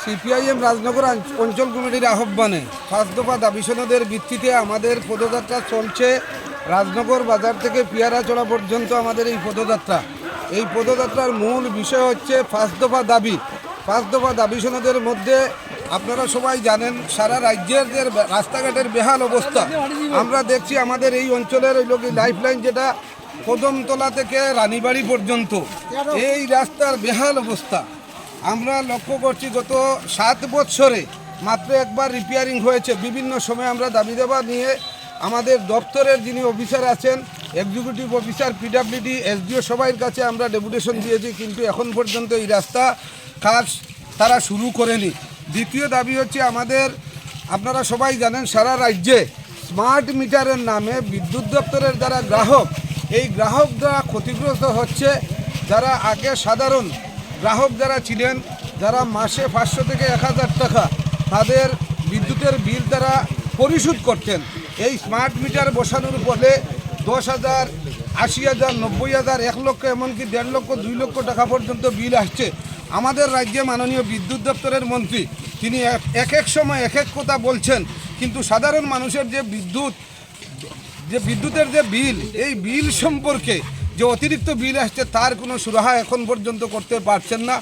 CPIM Rajnagar অঞ্চল কমিটির আহ্বানে 5 দফা দাবি সনদের ভিত্তিতে আমাদের পদযাত্রা চলছে। রাজনগর বাজার থেকে পিয়ারাচড়া পর্যন্ত আমাদের এই পদযাত্রা। এই পদযাত্রার মূল বিষয় হচ্ছে 5 দফা দাবি। 5 দফা দাবি সনদের মধ্যে আপনারা সবাই জানেন সারা রাজ্যের যে রাস্তাঘাটের বেহাল অবস্থা। আমরা দেখছি আমাদের এই অঞ্চলের ওই লোক লাইফলাইন যেটা কদমতলা থেকে রানীবাড়ি পর্যন্ত এই রাস্তার বেহাল অবস্থা আমরা লক্ষ্য করছি। গত 7 বছরে মাত্র একবার রিপেয়ারিং হয়েছে। বিভিন্ন সময় আমরা দাবি দেওয়া নিয়ে আমাদের দপ্তরের যিনি অফিসার আছেন, এক্সিকিউটিভ অফিসার, পিডব্লিউডি, এসডিও সবাইয়ের কাছে আমরা ডেপুটেশন দিয়েছি, কিন্তু এখন পর্যন্ত এই রাস্তা কাজ তারা শুরু করেনি। দ্বিতীয় দাবি হচ্ছে আমাদের, আপনারা সবাই জানেন সারা রাজ্যে স্মার্ট মিটারের নামে বিদ্যুৎ দপ্তরের যারা গ্রাহক, এই গ্রাহকরা ক্ষতিগ্রস্ত হচ্ছে। যারা আগে সাধারণ গ্রাহক যারা ছিলেন, যারা মাসে 500 থেকে 1000 টাকা তাদের বিদ্যুতের বিল তারা পরিশোধ করতেন, এই স্মার্ট মিটার বসানোর ফলে 10,000, 80,000, 90,000, 1 লক্ষ, এমনকি 1.5 লক্ষ, 2 লক্ষ টাকা পর্যন্ত বিল আসছে। আমাদের রাজ্যে মাননীয় বিদ্যুৎ দপ্তরের মন্ত্রী তিনি এক এক সময় এক এক কথা বলছেন, কিন্তু সাধারণ মানুষের যে বিদ্যুতের যে বিল, এই বিল সম্পর্কে যে অতিরিক্ত বিল আসছে তার কোনো সুরাহা এখন পর্যন্ত করতে পারছেন না।